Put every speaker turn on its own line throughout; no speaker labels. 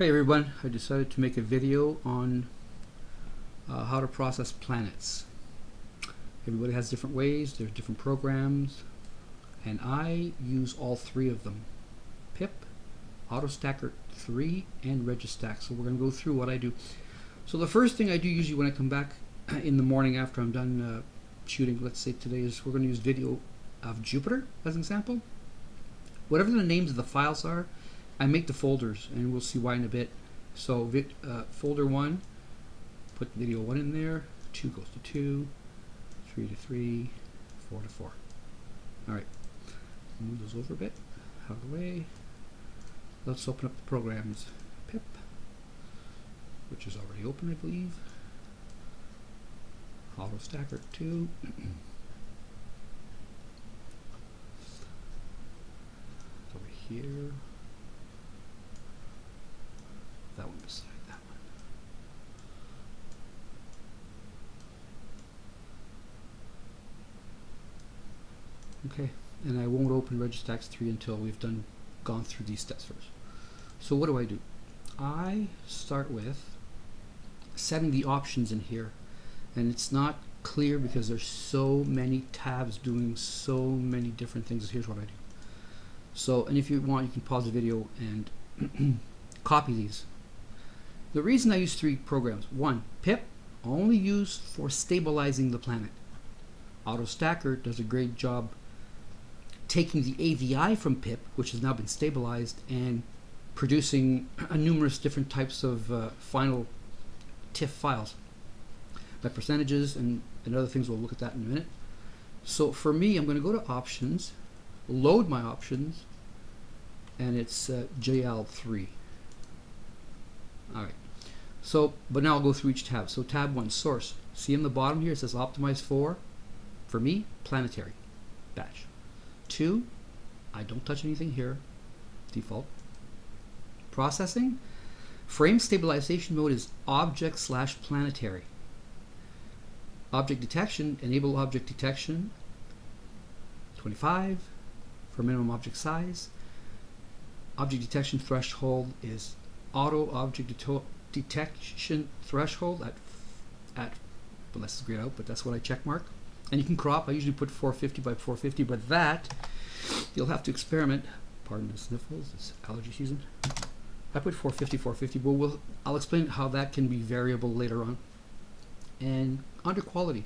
Hey everyone, I decided to make a video on how to process planets. Everybody has different ways, there's different programs, and I use all three of them: PiPP, Autostakkert 3, and Registax. So we're going to go through what I do. So the first thing I do usually when I come back in the morning after I'm done shooting, let's say today is we're going to use video of Jupiter as an example. Whatever the names of the files are, I make the folders, and we'll see why in a bit. So folder 1, put video 1 in there, 2 goes to 2, 3 to 3, 4 to 4. Alright, move those over a bit, out of the way. Let's open up the programs. PiPP, which is already open, I believe. Autostakkert 2. Over here. That one beside that one. Okay, and I won't open Registax 3 until we've gone through these steps first. So what do? I start with setting the options in here, and it's not clear because there's so many tabs doing so many different things. Here's what I do. So, and if you want, you can pause the video and copy these. The reason I use 3 programs: 1, PiPP, only used for stabilizing the planet. Autostakkert does a great job taking the AVI from PiPP, which has now been stabilized, and producing numerous different types of final TIFF files by percentages and other things. We'll look at that in a minute. So for me, I'm going to go to options, load my options, and it's JL3. Alright, so, but now I'll go through each tab. So tab 1, source. See in the bottom here it says optimize for me, planetary, batch. 2, I don't touch anything here, default. Processing, frame stabilization mode is object/planetary. Object detection, enable object detection, 25 for minimum object size. Object detection threshold is auto object detection threshold at but let's grayed out, but that's what I check mark. And you can crop. I usually put 450 by 450, but that you'll have to experiment. Pardon the sniffles, it's allergy season. I put 450, but I'll explain how that can be variable later on. And under quality,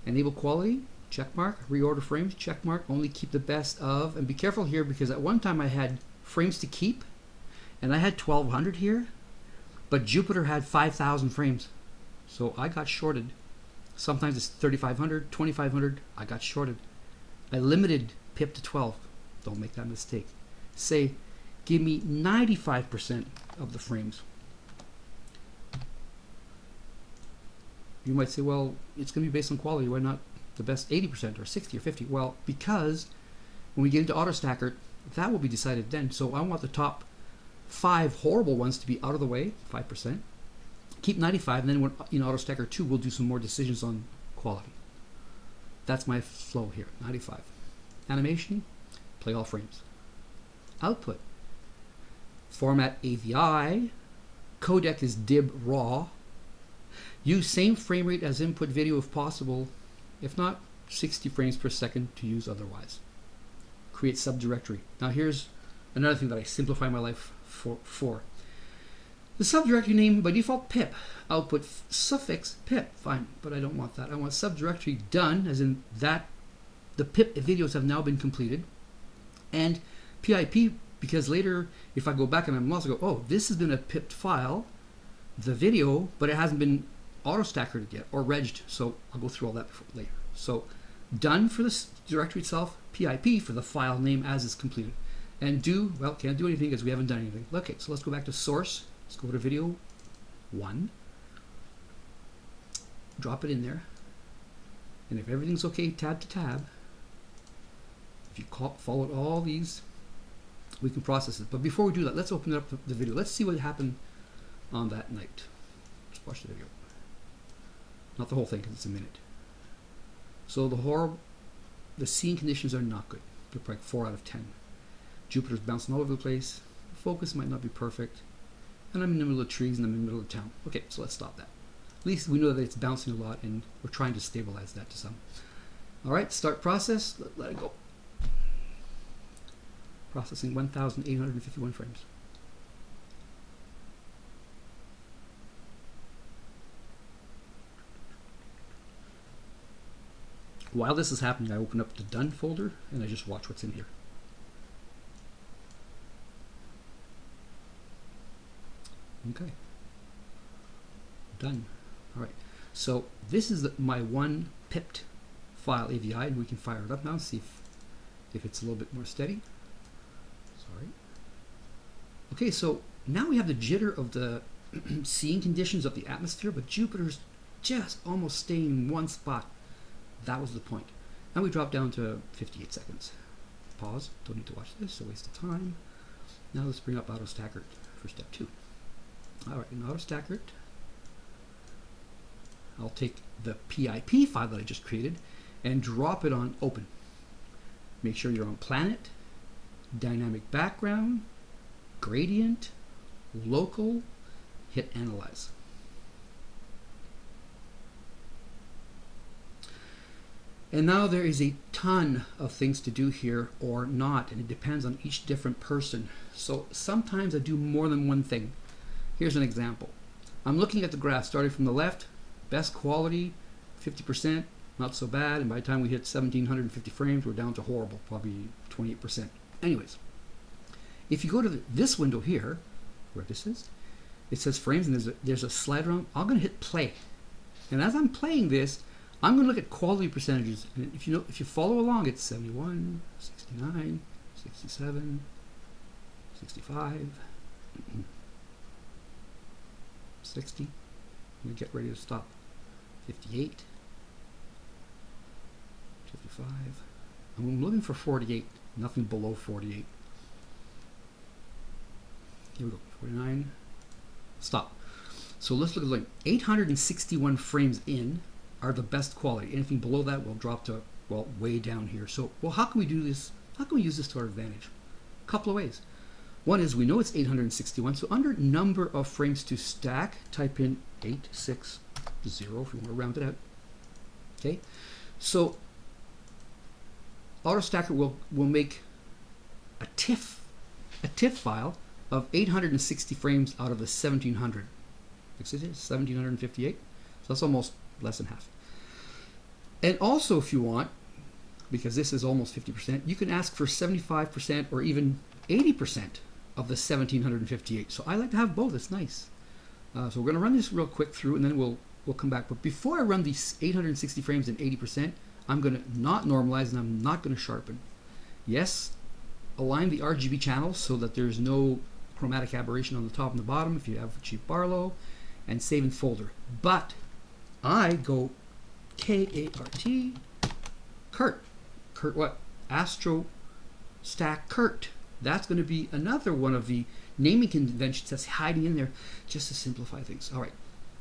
enable quality, check mark. Reorder frames, check mark. Only keep the best of, and be careful here because at one time I had frames to keep, and I had 1200 here, but Jupiter had 5000 frames, so I got shorted. Sometimes it's 3500, 2500. I got shorted. I limited PiPP to 12. Don't make that mistake. Say, give me 95% of the frames. You might say, well, it's going to be based on quality. Why not the best 80% or 60 or 50? Well, because when we get into Autostakkert, that will be decided then. So I want the top 5 horrible ones to be out of the way, 5%. Keep 95, and then when in Autostakkert 2, we'll do some more decisions on quality. That's my flow here, 95. Animation, play all frames. Output, format AVI, codec is dib raw. Use same frame rate as input video if possible. If not, 60 frames per second to use otherwise. Create subdirectory. Now here's another thing that I simplify my life for. The subdirectory name by default PiPP. Output suffix PiPP. Fine, but I don't want that. I want subdirectory done, as in that the PiPP videos have now been completed. And PiPP, because later if I go back and I'm lost, I go, oh, this has been a PiPP file, the video, but it hasn't been autostakkered yet or regged. So I'll go through all that later. So done for the directory itself, PiPP for the file name as is completed. And do, well, can't do anything because we haven't done anything. Okay, so let's go back to source. Let's go to video 1. Drop it in there. And if everything's okay, tab to tab, if you followed all these, we can process it. But before we do that, let's open up the video. Let's see what happened on that night. Let's watch the video. Not the whole thing because it's a minute. So the scene conditions are not good. They're like 4 out of 10. Jupiter's bouncing all over the place. Focus might not be perfect. and I'm in the middle of trees and I'm in the middle of town. Okay, so let's stop that. At least we know that it's bouncing a lot and we're trying to stabilize that to some. All right, start process, let it go. Processing 1,851 frames. While this is happening, I open up the done folder and I just watch what's in here. Okay. Done. All right. So this is my one pipped file AVI, and we can fire it up now and see if it's a little bit more steady. Sorry. Okay, so now we have the jitter of the seeing conditions of the atmosphere, but Jupiter's just almost staying in one spot. That was the point. Now we drop down to 58 seconds. Pause. Don't need to watch this. It's a waste of time. Now let's bring up Autostakkert for step 2. All right, in Autostakkert, I'll take the PiPP file that I just created and drop it on open. Make sure you're on planet, dynamic background, gradient, local, hit analyze. And now there is a ton of things to do here or not, and it depends on each different person. So sometimes I do more than one thing. Here's an example. I'm looking at the graph starting from the left, best quality, 50%, not so bad, and by the time we hit 1,750 frames, we're down to horrible, probably 28%. Anyways, if you go to this window here, where this is, it says frames, and there's a slider on. I'm going to hit play. And as I'm playing this, I'm going to look at quality percentages. And if you follow along, it's 71, 69, 67, 65, 60. I'm going to get ready to stop. 58, 55. I'm looking for 48. Nothing below 48. Here we go. 49. Stop. So let's look at like 861 frames in are the best quality. Anything below that will drop to, well, way down here. So, well, how can we do this? How can we use this to our advantage? A couple of ways. One is we know it's 861, so under number of frames to stack, type in 860 if you want to round it out. Okay, so Autostakkert will make a TIFF file of 860 frames out of the 1,700. Fix it, 1,758. So that's almost less than half. And also, if you want, because this is almost 50%, you can ask for 75% or even 80% of the 1,758. So I like to have both. It's nice. So we're going to run this real quick through, and then we'll come back. But before I run these 860 frames and 80%, I'm going to not normalize, and I'm not going to sharpen. Yes, align the RGB channels so that there's no chromatic aberration on the top and the bottom if you have cheap Barlow, and save in folder. But I go K-A-R-T, Kurt. Kurt what? Autostakkert. That's going to be another one of the naming conventions that's hiding in there just to simplify things. All right,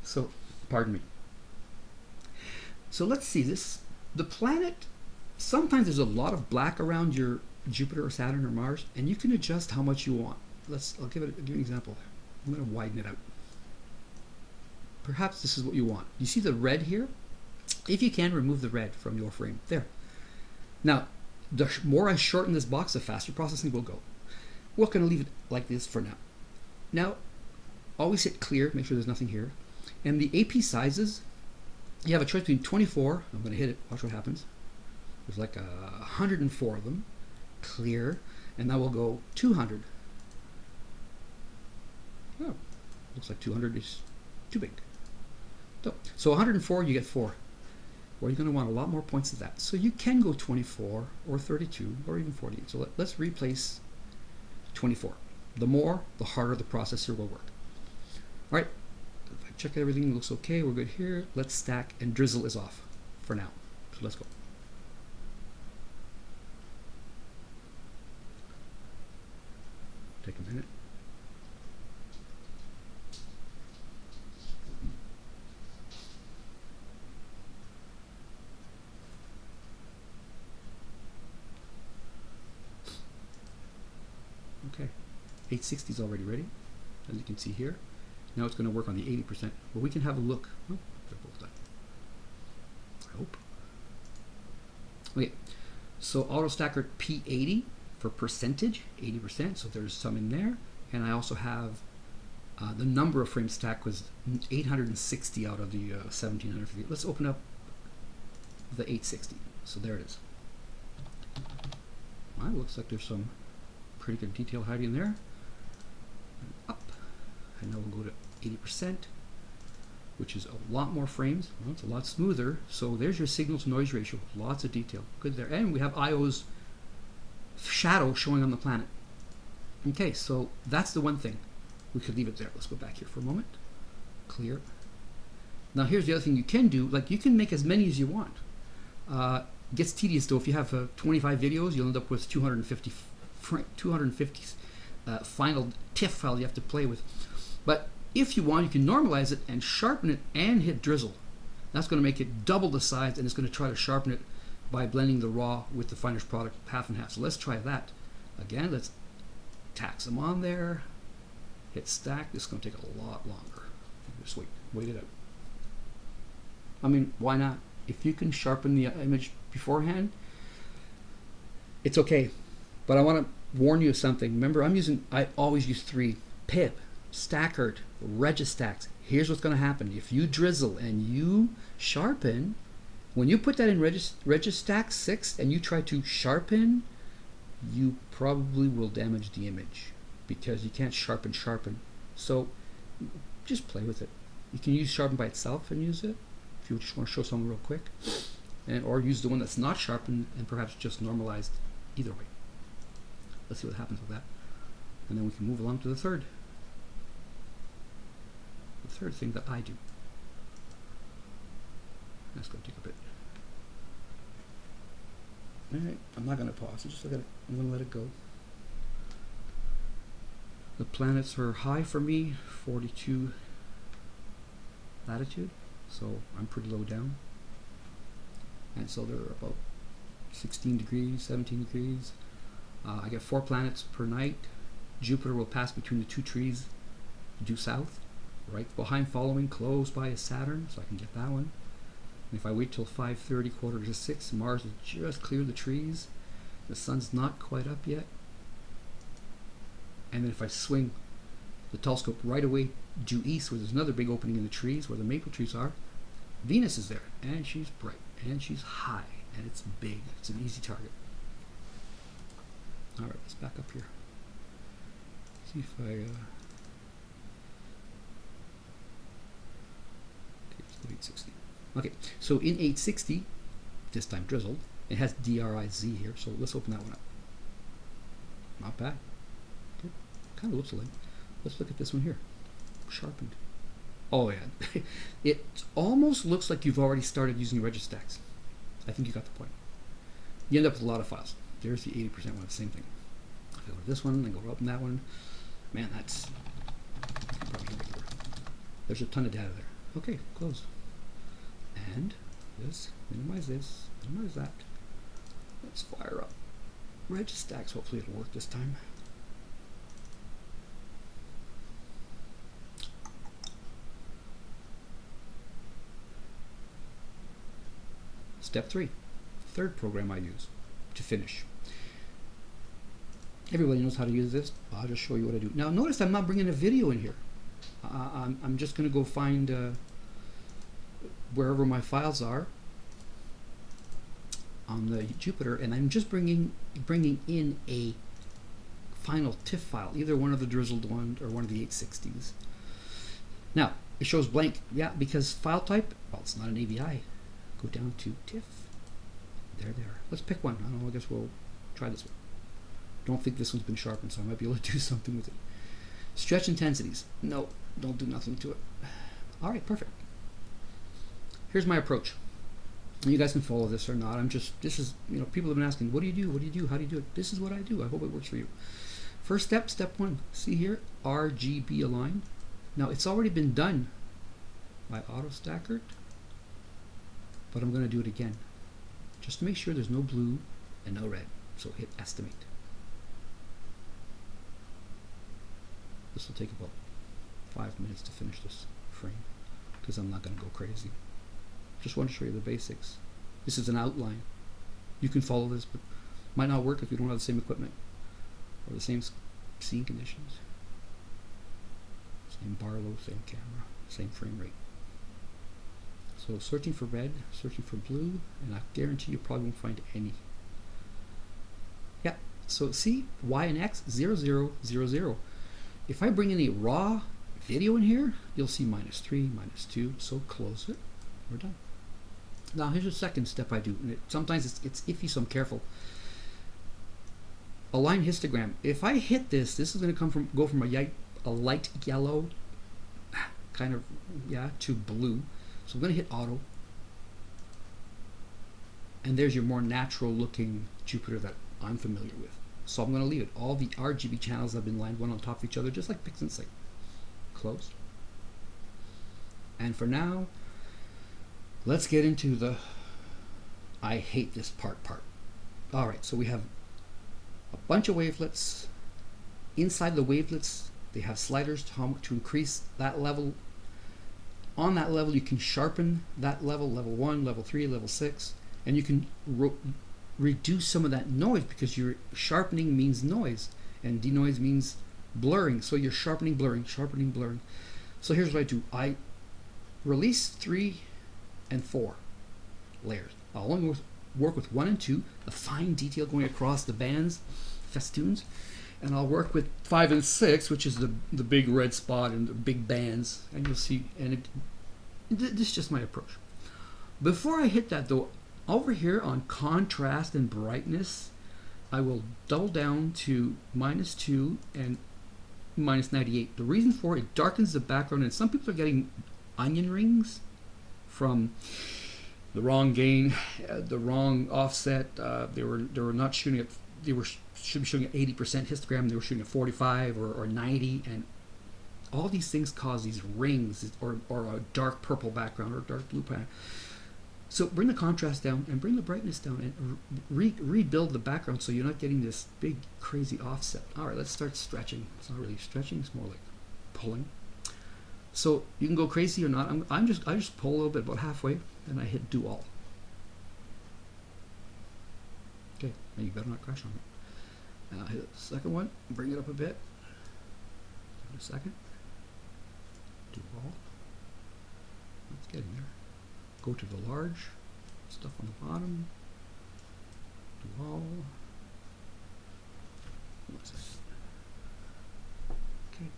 so pardon me. So let's see this. The planet, sometimes there's a lot of black around your Jupiter or Saturn or Mars, and you can adjust how much you want. I'll give you an example. I'm going to widen it out. Perhaps this is what you want. You see the red here? If you can, remove the red from your frame. There. Now, the more I shorten this box, the faster processing will go. We're going to leave it like this for now. Now, always hit clear, make sure there's nothing here. And the AP sizes, you have a choice between 24, I'm going to hit it, watch what happens. There's like 104 of them. Clear, and now we'll go 200. Oh, looks like 200 is too big. So 104, you get 4. Well, you're going to want a lot more points than that. So you can go 24 or 32 or even 48. So let's replace 24. The more, the harder the processor will work. All right, if I check everything looks okay, we're good here. Let's stack, and drizzle is off for now. So let's go. Take a minute. Okay, 860 is already ready. as you can see here. Now it's going to work on the 80%. But we can have a look. Oh, they're both done. I hope. Okay, so Autostakkert P80 for percentage, 80%. So there's some in there. And I also have the number of frames stacked was 860 out of the 1750. Let's open up the 860. So there it is. Well, looks like there's some pretty good detail hiding in there. Up. And now we'll go to 80%, which is a lot more frames. Well, it's a lot smoother. So there's your signal to noise ratio. Lots of detail. Good there. And we have Io's shadow showing on the planet. Okay, so that's the one thing. We could leave it there. Let's go back here for a moment. Clear. Now here's the other thing you can do. Like, you can make as many as you want. Gets tedious though. If you have 25 videos, you'll end up with 250 final TIFF file you have to play with. But if you want, you can normalize it and sharpen it and hit drizzle. That's going to make it double the size, and it's going to try to sharpen it by blending the raw with the finished product half and half. So let's try that. Again, let's tack some on there. Hit stack. This is going to take a lot longer. Just wait it out. I mean, why not? If you can sharpen the image beforehand, it's okay. But I want to warn you of something. Remember, I always use 3: PiPP, Stakkert, Registax. Here's what's going to happen. If you drizzle and you sharpen, when you put that in Registax 6 and you try to sharpen, you probably will damage the image because you can't sharpen. So just play with it. You can use sharpen by itself and use it if you just want to show something real quick, or use the one that's not sharpened and perhaps just normalized. Either way. Let's see what happens with that. And then we can move along to the third thing that I do. That's going to take a bit. Alright, I'm not going to pause. I'm going to let it go. The planets are high for me, 42 latitude, so I'm pretty low down. And so they're about 16 degrees, 17 degrees. I get 4 planets per night. Jupiter will pass between the 2 trees due south. Right behind following, close by, is Saturn, so I can get that one. And if I wait till 5:30, quarter to 6, Mars has just cleared the trees. The sun's not quite up yet. And then if I swing the telescope right away due east, where there's another big opening in the trees, where the maple trees are, Venus is there, and she's bright, and she's high, and it's big. It's an easy target. All right, let's back up here. See if I... Okay, let's go 860. Okay, so in 860, this time drizzled, it has DRIZ here, so let's open that one up. Not bad. Good. Kind of looks alike. Let's look at this one here. Sharpened. Oh yeah, it almost looks like you've already started using Registax. I think you got the point. You end up with a lot of files. There's the 80% one, the same thing. If I go to this one, then go up in that one. Man, that's probably regular. There's a ton of data there. Okay, close. And this, minimize that. Let's fire up Registax. Hopefully it'll work this time. Step 3, third program I use to finish. Everybody knows how to use this. I'll just show you what I do. Now notice I'm not bringing a video in here. I'm just going to go find wherever my files are on the Jupiter, and I'm just bringing in a final TIFF file, either one of the drizzled ones or one of the 860s. Now it shows blank, yeah, because file type, well, it's not an AVI. Go down to TIFF. There. Let's pick one. I don't know, I guess we'll try this one. Don't think this one's been sharpened, so I might be able to do something with it. Stretch intensities. No, don't do nothing to it. All right, perfect. Here's my approach. You guys can follow this or not. This is, people have been asking, what do you do? What do you do? How do you do it? This is what I do. I hope it works for you. First step, step 1. See here, RGB align. Now, it's already been done by Autostakkert, but I'm going to do it again, just to make sure there's no blue and no red. So hit estimate. This will take about 5 minutes to finish this frame because I'm not going to go crazy. Just want to show you the basics. This is an outline. You can follow this, but might not work if you don't have the same equipment or the same scene conditions. Same bar load, same camera, same frame rate. So searching for red, searching for blue, and I guarantee you probably won't find any. Yeah, so see, Y and X, 0, 0, 0, 0. If I bring any raw video in here, you'll see -3, -2, so close it, we're done. Now here's the second step I do, and sometimes it's iffy, so I'm careful. Align histogram. If I hit this, this is going to go from a light yellow, kind of, yeah, to blue. So I'm going to hit auto, and there's your more natural looking Jupiter that I'm familiar with. So I'm going to leave it. All the RGB channels have been lined one on top of each other, just like Pix and Sync. Close. And for now, let's get into the I hate this part. All right, so we have a bunch of wavelets. Inside the wavelets, they have sliders to increase that level. On that level, you can sharpen that level, level 1, level 3, level 6, and you can reduce some of that noise because your sharpening means noise, and denoise means blurring. So you're sharpening, blurring, sharpening, blurring. So here's what I do. I release 3 and 4 layers. I'll only work with 1 and 2, the fine detail going across the bands, festoons, and I'll work with 5 and 6, which is the big red spot and the big bands, and you'll see, and this is just my approach. Before I hit that though, over here on contrast and brightness, I will double down to -2 and -98. The reason for it darkens the background, and some people are getting onion rings from the wrong gain, the wrong offset. They were not shooting at, should be shooting at 80% histogram. They were shooting at 45 or 90, and all these things cause these rings or a dark purple background or dark blue pattern. So bring the contrast down and bring the brightness down and rebuild the background so you're not getting this big crazy offset. All right, let's start stretching. It's not really stretching; it's more like pulling. So you can go crazy or not. I just pull a little bit, about halfway, and I hit do all. Okay, now you better not crash on it. Now hit the second one, bring it up a bit. Give it a second. Do all. It's getting there. Go to the large stuff on the bottom. Do all. 1 second. Okay.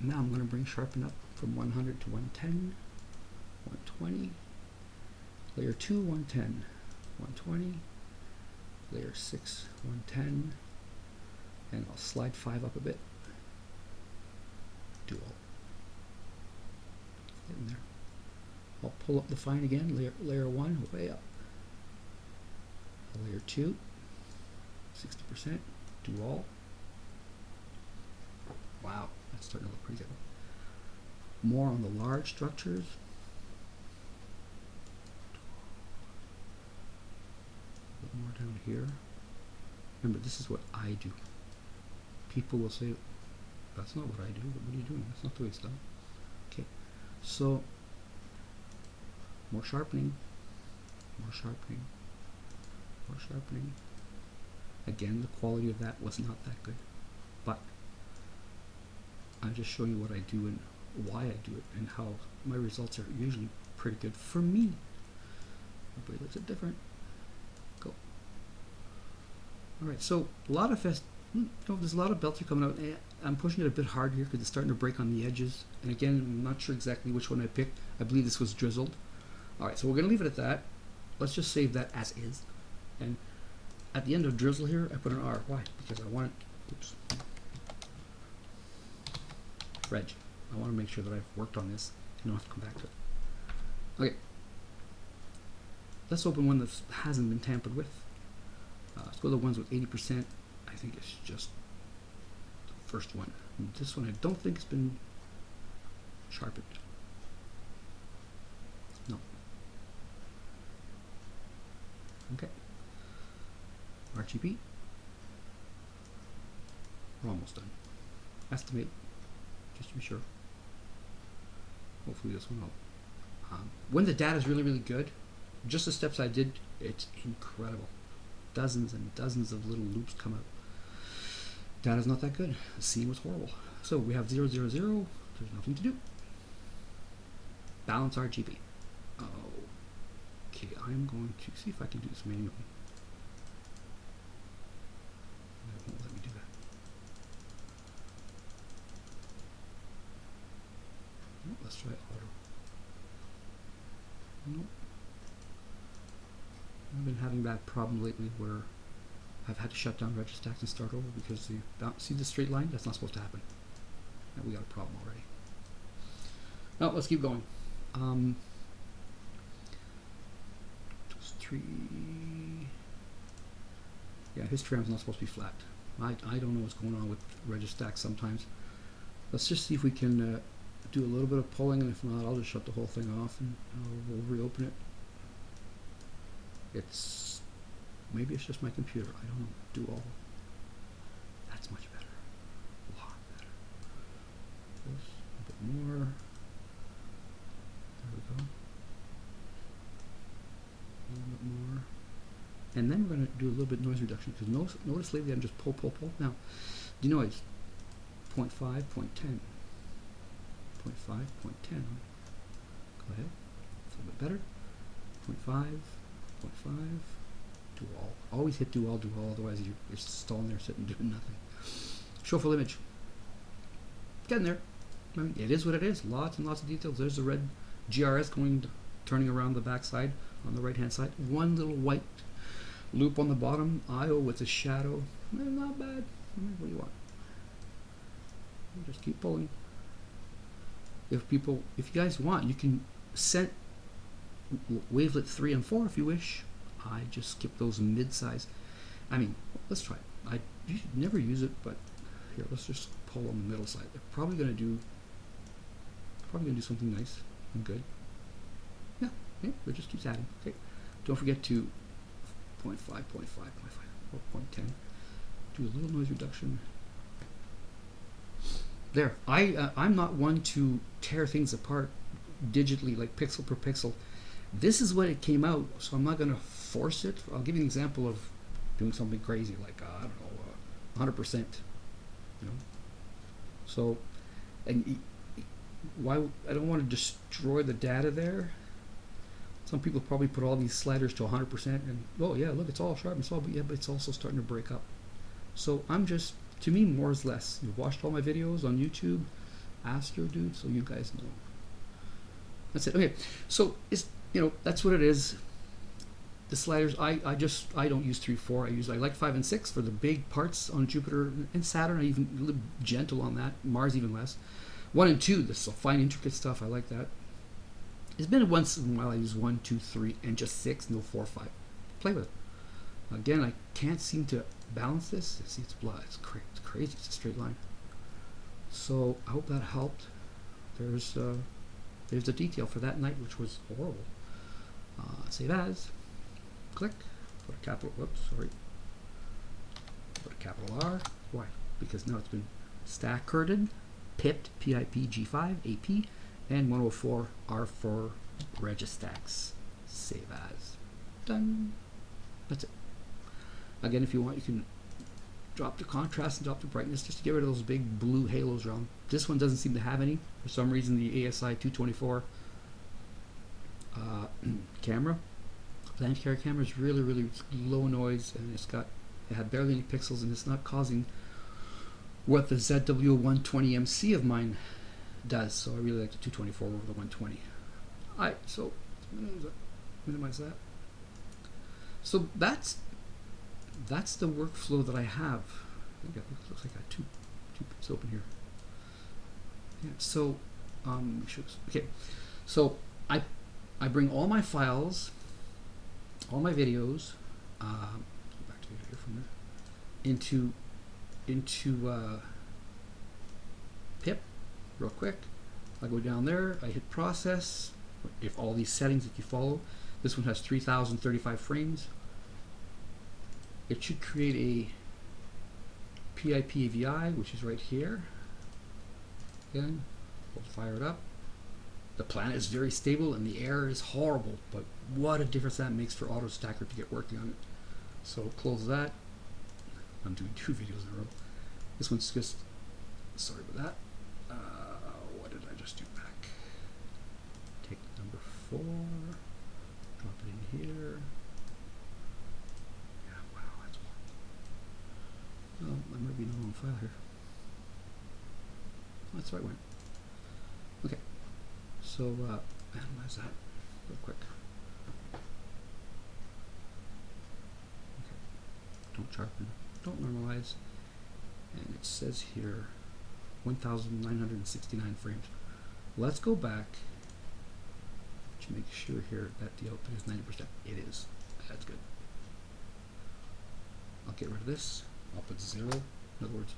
Now I'm going to bring sharpen up from 100 to 110, 120, layer 2, 110, 120, layer 6, 110, and I'll slide 5 up a bit. Do all. Get in there. I'll pull up the fine again, layer 1, way up. Layer 2, 60%, do all. Wow, that's starting to look pretty good. More on the large structures. A bit more down here. Remember, this is what I do. People will say, that's not what I do. What are you doing? That's not the way it's done. Okay, so more sharpening, more sharpening, more sharpening. Again, the quality of that was not that good, but I'm just showing you what I do and why I do it and how my results are usually pretty good for me. Everybody looks at different. Go. All right, so a lot of there's a lot of belts are coming out. I'm pushing it a bit hard here because it's starting to break on the edges. And again, I'm not sure exactly which one I picked. I believe this was drizzled. All right, so we're going to leave it at that. Let's just save that as is. And at the end of drizzle here, I put an R. Why? Because I want it. Oops. Reg. I want to make sure that I've worked on this. I don't have to come back to it. Okay. Let's open one that hasn't been tampered with. Let's go to the ones with 80%. I think it's just the first one. And this one I don't think has been sharpened. No. Okay. RGB. We're almost done. Estimate, just to be sure. Hopefully this one will. When the data is really, really good, just the steps I did, it's incredible. Dozens and dozens of little loops come out. Data's not that good. The scene was horrible. So we have 0, 0, 0. There's nothing to do. Balance RGB. Okay, I'm going to see if I can do this manually. It won't let me do that. Oh, let's try auto. Nope. I've been having that problem lately where I've had to shut down Registax and start over because see the straight line? That's not supposed to happen. And we got a problem already. Now let's keep going. Tree. Yeah, histogram's not supposed to be flat. I don't know what's going on with Registax sometimes. Let's just see if we can do a little bit of pulling, and if not, I'll just shut the whole thing off and we'll reopen it. Maybe it's just my computer. I don't know. Do all. That's much better. A lot better. This, a bit more. There we go. A little bit more. And then we're going to do a little bit of noise reduction, because notice lately I'm just pull. Now, denoise 0.5, 0.10. 0.5, 0.10. Go ahead. It's a little bit better. 0.5, 0.5. Do all. Always hit do all, otherwise you're stalling there sitting doing nothing. Show full image. Getting there. I mean, it is what it is. Lots and lots of details. There's the red GRS turning around the back side on the right hand side. One little white loop on the bottom. IO with a shadow. Not bad. What do you want? Just keep pulling. If you guys want, you can set wavelet 3 and 4 if you wish. I just skip those mid-size. I mean, let's try it. You should never use it, but here, let's just pull on the middle side. They're probably gonna do something nice and good. Yeah, it just keeps adding. Okay. Don't forget to 0.5, 0.5, 0.5, or 0.10. Do a little noise reduction. There. I'm not one to tear things apart digitally, like pixel per pixel. This is what it came out, so I'm not going to force it. I'll give you an example of doing something crazy, like I don't know, 100%. You know. So, and why I don't want to destroy the data there. Some people probably put all these sliders to 100%, and oh yeah, look, it's all sharp, but it's also starting to break up. So to me, more is less. You've watched all my videos on YouTube. Ask your dude, so you guys know. That's it. Okay, so that's what it is. The sliders, I don't use 3, 4. I like 5 and 6 for the big parts on Jupiter and Saturn. I even a little gentle on that. Mars even less. 1 and 2, this fine intricate stuff. I like that. It's been once in a while I use 1, 2, 3, and just 6, no 4, 5. Play with it. Again, I can't seem to balance this. See, it's blood. It's crazy. It's a straight line. So I hope that helped. There's the detail for that night, which was horrible. Save as. Click. Put a capital. Whoops, sorry. Put a capital R. Why? Because now it's been Autostakkert, PiPP, PiPP G5, AP, and 104 R for Registax. Save as. Done. That's it. Again, if you want, you can drop the contrast and drop the brightness just to get rid of those big blue halos around. This one doesn't seem to have any. For some reason, the ASI 224 camera, planetary camera, is really, really low noise, and it had barely any pixels, and it's not causing what the ZW120MC of mine does. So I really like the 224 over the 120. Alright, so minimize that. So that's the workflow that I have. I think it looks like I got two bits open here. Yeah. So okay. So I bring all my files, all my videos. Go back to the video from there. Into PiPP real quick. I go down there. I hit process. If all these settings, if you follow, this one has 3035 frames. It should create a PiPP AVI, which is right here. Again, we'll fire it up. The planet is very stable and the air is horrible, but what a difference that makes for Autostakkert to get working on it. So close that. I'm doing 2 videos in a row. This one's just, sorry about that. What did I just do back? Take number 4, drop it in here. Yeah, wow, that's one. Oh, I might be in the wrong file here. Oh, that's the right one. Okay, so analyze that real quick. Okay, don't sharpen, don't normalize, and it says here 1,969 frames. Let's go back to make sure here that the output is 90%. It is. That's good. I'll get rid of this. I'll put 0. In other words,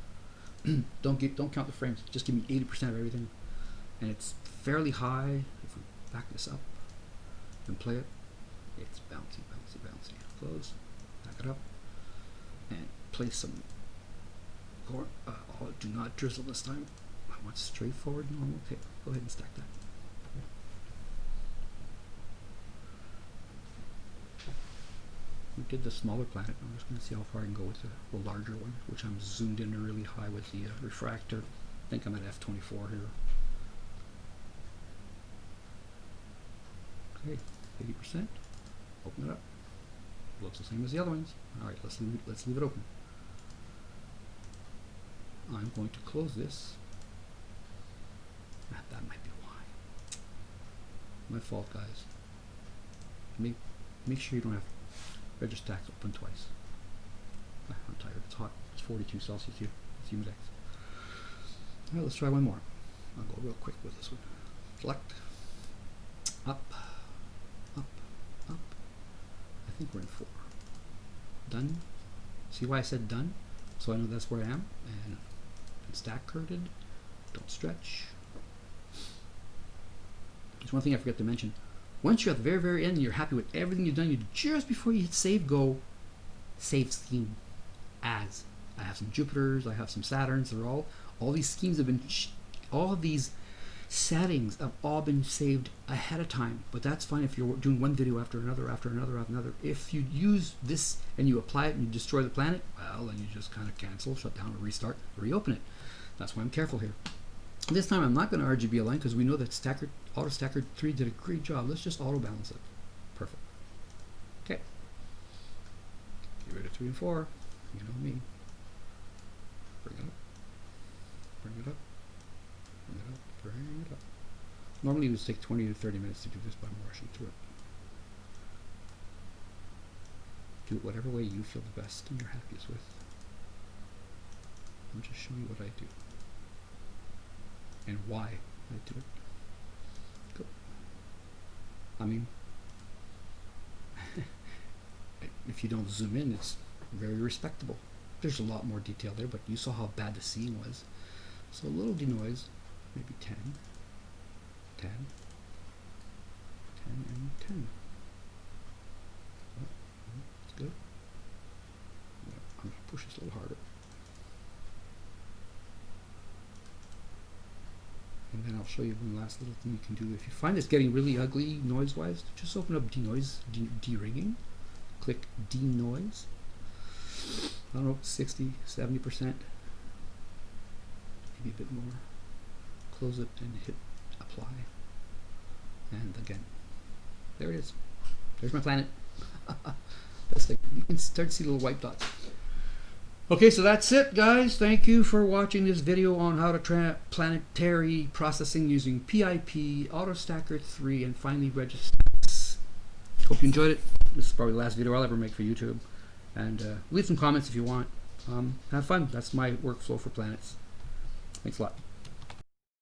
don't count the frames. Just give me 80% of everything, and it's fairly high. If we back this up and play it, it's bouncy, bouncy, bouncy. Close. Back it up and play some. Do not drizzle this time. I want straightforward, normal. Okay, go ahead and stack that. We did the smaller planet. I'm just going to see how far I can go with the larger one, which I'm zoomed in really high with the refractor. I think I'm at f24 here. Okay, 80%. Open it up. Looks the same as the other ones. All right, let's leave it open. I'm going to close this. That might be why. My fault, guys. Make sure you don't have Registax open twice. I'm tired. It's hot. It's 42 Celsius here. It's Humidex. Alright, let's try one more. I'll go real quick with this one. Select. Up. Up. Up. I think we're in 4. Done. See why I said done? So I know that's where I am. And stack curted. Don't stretch. There's one thing I forgot to mention. Once you're at the very, very end and you're happy with everything you've done, just before you hit save, go save scheme as. I have some Jupiters, I have some Saturns. They're all these schemes have been, all of these settings have all been saved ahead of time. But that's fine if you're doing one video after another, after another, after another. If you use this and you apply it and you destroy the planet, well, then you just kind of cancel, shut down, or restart, reopen it. That's why I'm careful here. This time I'm not going to RGB align because we know that Autostakkert 3 did a great job. Let's just auto balance it. Perfect. Okay. Get rid of 3 and 4. You know me. Bring it up. Bring it up. Bring it up. Bring it up. Normally it would take 20 to 30 minutes to do this, but I'm rushing through it. Do it whatever way you feel the best and you're happiest with. I'm just showing you what I do. And why I do it. Go. I mean, if you don't zoom in, it's very respectable. There's a lot more detail there, but you saw how bad the seeing was. So a little denoise, maybe 10, 10, 10, and 10. That's good. Yeah, I'm going to push this a little harder. And then I'll show you one last little thing you can do. If you find this getting really ugly noise-wise, just open up denoise, de-rigging. Click denoise. I don't know, 60, 70%. Maybe a bit more. Close it and hit apply. And again, there it is. There's my planet. That's like, you can start to see little white dots. Okay, so that's it, guys. Thank you for watching this video on how to planetary processing using PiPP, Autostakkert 3, and finally Registax. Hope you enjoyed it. This is probably the last video I'll ever make for YouTube. And leave some comments if you want. Have fun. That's my workflow for planets. Thanks a lot.